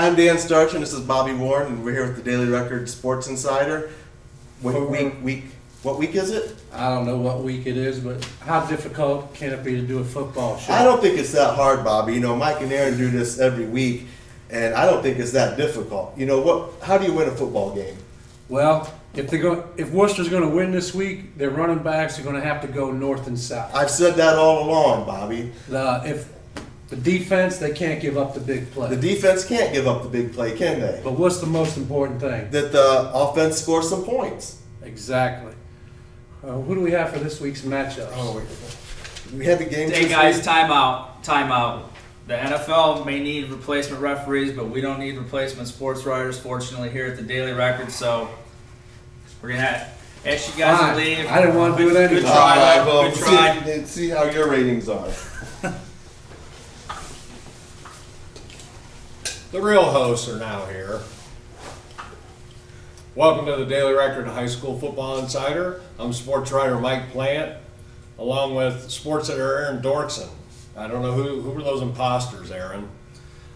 I'm Dan Starcher, and this is Bobby Warren, and we're here with the Daily Record Sports Insider. What week is it? I don't know what week it is, but how difficult can it be to do a football show? I don't think it's that hard, Bobby. You know, Mike and Aaron do this every week, and I don't think it's that difficult. You know what? How do you win a football game? Well, if Worcester's going to win this week, their running backs are going to have to go north and south. I've said that all along, Bobby. If the defense, they can't give up the big play. The defense can't give up the big play, can they? But what's the most important thing? That the offense scores some points. Exactly. Who do we have for this week's matchups? We have the game. Hey guys, timeout. The NFL may need replacement referees, but we don't need replacement sports writers, fortunately, here at the Daily Record. So we're going to ask you guys to leave. I didn't want to do it anyway. Good try, All right, good try. See how your ratings are. The real hosts are now here. Welcome to the Daily Record High School Football Insider. I'm sports writer Mike Plant, along with sports editor Aaron Dorksen. I don't know who were those imposters, Aaron.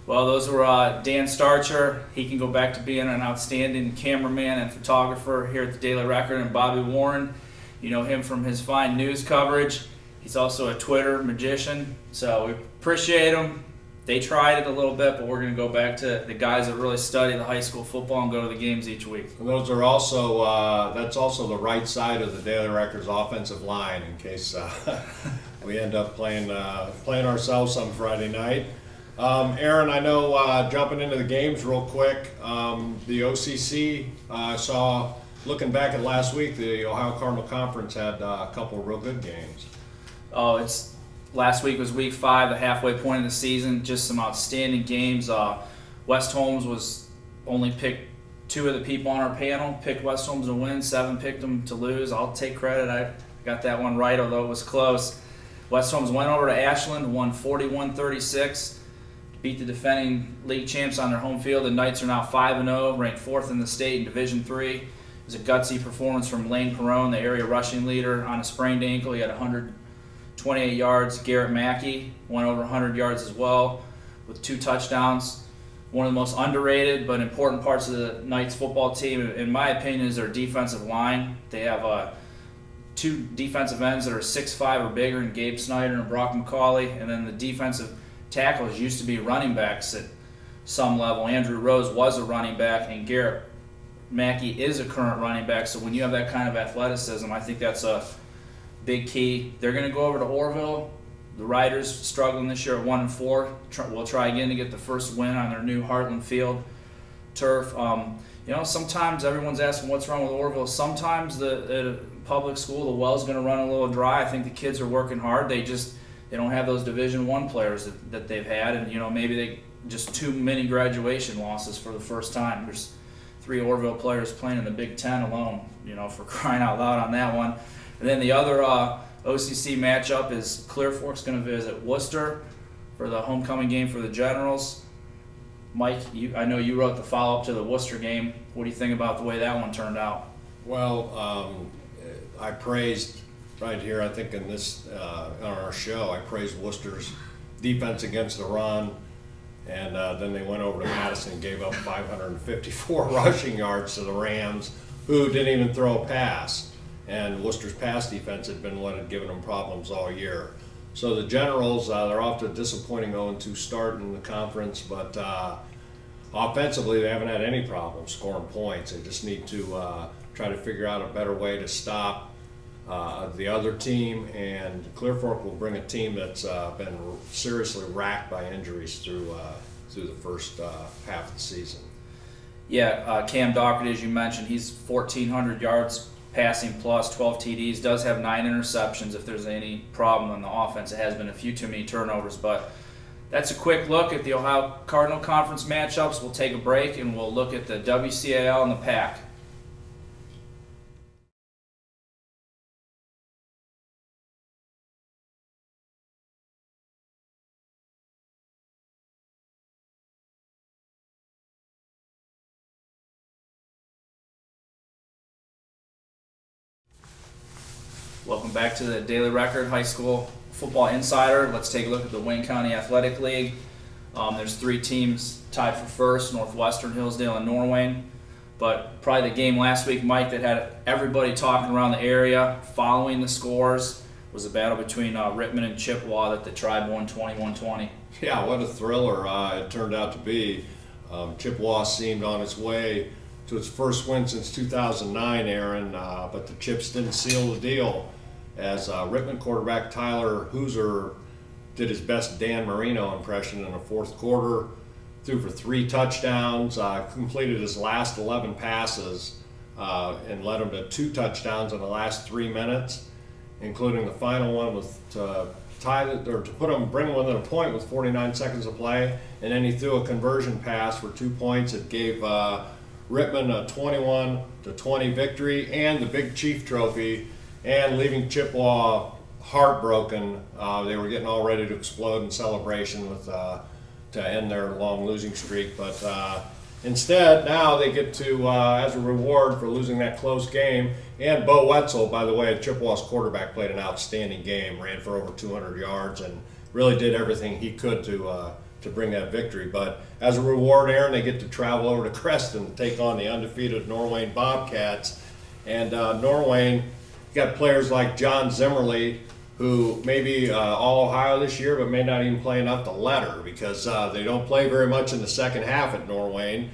Well, those were Dan Starcher. He can go back to being an outstanding cameraman and photographer here at the Daily Record. And Bobby Warren, you know him from his fine news coverage. He's also a Twitter magician, so we appreciate him. They tried it a little bit, but we're going to go back to the guys that really study the high school football and go to the games each week. And those are also that's also the right side of the Daily Record's offensive line in case we end up playing ourselves some Friday night. Aaron, I know jumping into the games real quick, the OCC saw, looking back at last week, the Ohio Cardinal Conference had a couple of real good games. Last week was week 5, the halfway point of the season. Just some outstanding games. West Holmes was only picked 2 of the people on our panel picked West Holmes to win. 7 picked them to lose. I'll take credit. I got that one right, although it was close. West Holmes went over to Ashland, won 41-36, beat the defending league champs on their home field. The Knights are now 5-0, ranked 4th in the state in Division III. It was a gutsy performance from Lane Perrone, the area rushing leader, on a sprained ankle. He had 128 yards. Garrett Mackey went over 100 yards as well with 2 touchdowns. One of the most underrated but important parts of the Knights football team, in my opinion, is their defensive line. They have 2 defensive ends that are 6'5" or bigger, in Gabe Snyder and Brock McCauley, and then the defensive tackles used to be running backs at some level. Andrew Rose was a running back, and Garrett Mackey is a current running back. So when you have that kind of athleticism, I think that's a big key. They're going to go over to Orville. The Riders struggling this year at 1-4. We'll try again to get the first win on their new Heartland Field turf. Sometimes everyone's asking what's wrong with Orville. Sometimes the public school, the well's going to run a little dry. I think the kids are working hard. They don't have those Division I players that they've had, and maybe they just too many graduation losses for the first time. There's 3 Orville players playing in the Big Ten alone. For crying out loud on that one. And then the other OCC matchup is Clear Fork's going to visit Worcester for the homecoming game for the Generals. Mike, I know you wrote the follow-up to the Worcester game. What do you think about the way that one turned out? Well, I praised right here, I think in this on our show, I praised Worcester's defense against the run, and then they went over to Madison and gave up 554 rushing yards to the Rams, who didn't even throw a pass. And Worcester's pass defense had been what had given them problems all year. So the Generals, they're off to a disappointing 0-2 start in the conference, but offensively they haven't had any problems scoring points. They just need to try to figure out a better way to stop the other team, and Clear Fork will bring a team that's been seriously racked by injuries through the first half of the season. Yeah, Cam Dockett, as you mentioned, he's 1,400 yards passing plus, 12 TDs, does have 9 interceptions. If there's any problem in the offense, it has been a few too many turnovers. But that's a quick look at the Ohio Cardinal Conference matchups. We'll take a break and we'll look at the WCAL and the PAC. Welcome back to the Daily Record High School Football Insider. Let's take a look at the Wayne County Athletic League. There's 3 teams tied for first: Northwestern, Hillsdale, and Norwayne. But probably the game last week, Mike, that had everybody talking around the area, following the scores, was a battle between Rittman and Chippewa that the Tribe won 21-20. Yeah, what a thriller it turned out to be. Chippewa seemed on its way to its first win since 2009, Aaron, but the Chips didn't seal the deal as Rittman quarterback Tyler Hooser did his best Dan Marino impression in the fourth quarter, threw for 3 touchdowns, completed his last 11 passes, and led him to 2 touchdowns in the last 3 minutes, including the final one to bring him within a point with 49 seconds to play, and then he threw a conversion pass for 2 points. It gave Rittman a 21-20 victory and the Big Chief Trophy, and leaving Chippewa heartbroken. They were getting all ready to explode in celebration to end their long losing streak, but instead now they get to, as a reward for losing that close game, and Bo Wetzel, by the way, Chippewa's quarterback, played an outstanding game, ran for over 200 yards, and really did everything he could to bring that victory. But as a reward, Aaron, they get to travel over to Creston to take on the undefeated Norwayne Bobcats, and Norwayne got players like John Zimmerly, who may be all Ohio this year, but may not even play enough to letter because they don't play very much in the second half at Norwayne.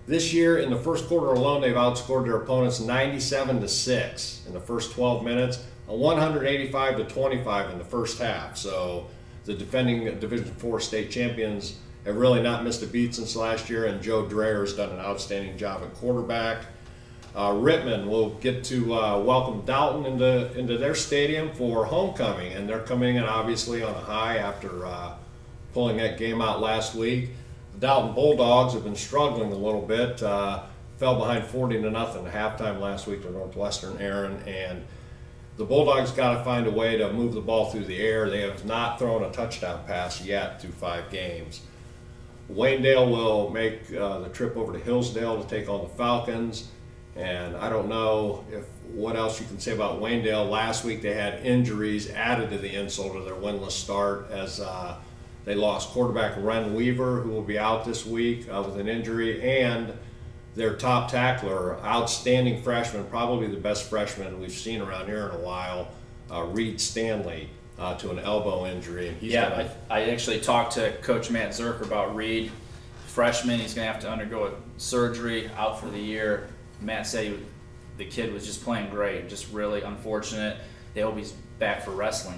This year, in the first quarter alone, they've outscored their opponents 97-6 in the first 12 minutes, 185-25 in the first half. So the defending Division IV state champions have really not missed a beat since last year, and Joe Dreyer has done an outstanding job at quarterback. Rittman will get to welcome Dalton into their stadium for homecoming, and they're coming in obviously on a high after pulling that game out last week. The Dalton Bulldogs have been struggling a little bit, fell behind 40-0 at halftime last week to Northwestern, Aaron, and the Bulldogs got to find a way to move the ball through the air. They have not thrown a touchdown pass yet through 5 games. Waynedale will make the trip over to Hillsdale to take on the Falcons. And I don't know what else you can say about Waynedale. Last week they had injuries added to the insult of their winless start as they lost quarterback Ren Weaver, who will be out this week with an injury, and their top tackler, outstanding freshman, probably the best freshman we've seen around here in a while, Reed Stanley, to an elbow injury. And I actually talked to Coach Matt Zerk about Reed, freshman. He's going to have to undergo a surgery, out for the year. Matt said the kid was just playing great, just really unfortunate. They hope he's back for wrestling.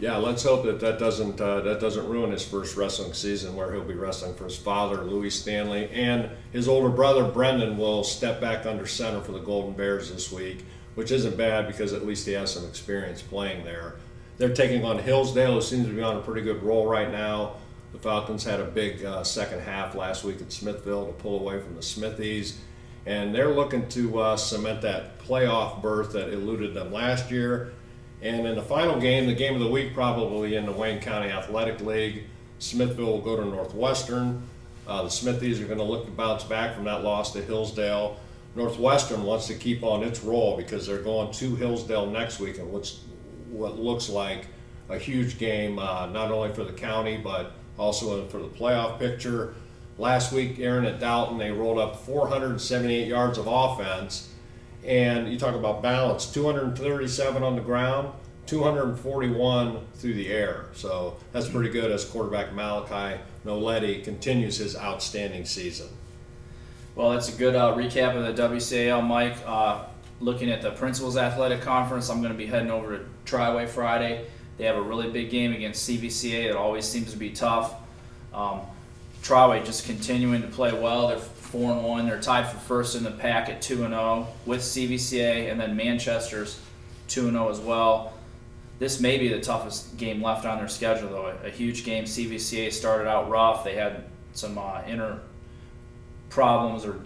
Yeah, let's hope that doesn't ruin his first wrestling season, where he'll be wrestling for his father, Louis Stanley, and his older brother, Brendan, will step back under center for the Golden Bears this week, which isn't bad because at least he has some experience playing there. They're taking on Hillsdale, who seems to be on a pretty good roll right now. The Falcons had a big second half last week at Smithville to pull away from the Smithies. And they're looking to cement that playoff berth that eluded them last year. And in the final game, the game of the week probably in the Wayne County Athletic League, Smithville will go to Northwestern. The Smithies are going to look to bounce back from that loss to Hillsdale. Northwestern wants to keep on its roll because they're going to Hillsdale next week in what looks like a huge game, not only for the county but also for the playoff picture. Last week, Aaron, at Dalton, they rolled up 478 yards of offense. And you talk about balance, 237 on the ground, 241 through the air. So that's pretty good as quarterback Malachi Noletti continues his outstanding season. Well, that's a good recap of the WCAL, Mike. Looking at the Principals Athletic Conference, I'm going to be heading over to Triway Friday. They have a really big game against CVCA that always seems to be tough. Triway just continuing to play well. They're 4-1. They're tied for first in the pack at 2-0 with CVCA, and then Manchester's 2-0 as well. This may be the toughest game left on their schedule, though. A huge game. CVCA started out rough. They had some inner problems or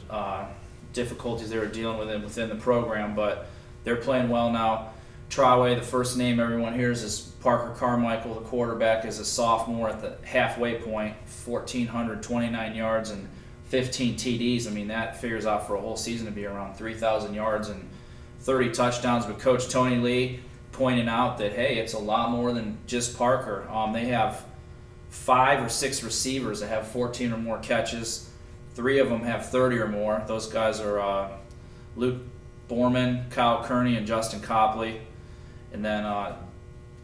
difficulties they were dealing with within the program, but they're playing well now. Triway, the first name everyone hears is Parker Carmichael. The quarterback is a sophomore at the halfway point, 1,429 yards and 15 TDs. I mean, that figures out for a whole season to be around 3,000 yards and 30 touchdowns. But Coach Tony Lee pointing out that, hey, it's a lot more than just Parker. They have 5 or 6 receivers that have 14 or more catches. 3 of them have 30 or more. Those guys are Luke Borman, Kyle Kearney, and Justin Copley. And then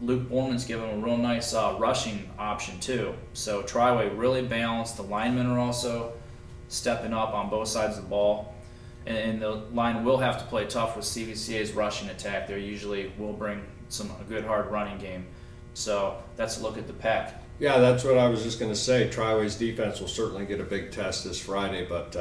Luke Borman's given him a real nice rushing option too. So Triway really balanced. The linemen are also stepping up on both sides of the ball. And the line will have to play tough with CVCA's rushing attack. They usually will bring a good hard running game. So that's a look at the pack. Yeah, that's what I was just going to say. Triway's defense will certainly get a big test this Friday, but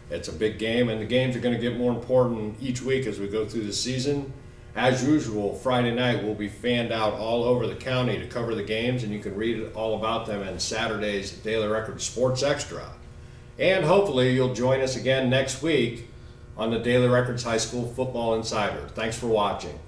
it's a big game, and the games are going to get more important each week as we go through the season. As usual, Friday night we'll be fanned out all over the county to cover the games, and you can read all about them in Saturday's Daily Record Sports Extra. And hopefully you'll join us again next week on the Daily Records High School Football Insider. Thanks for watching.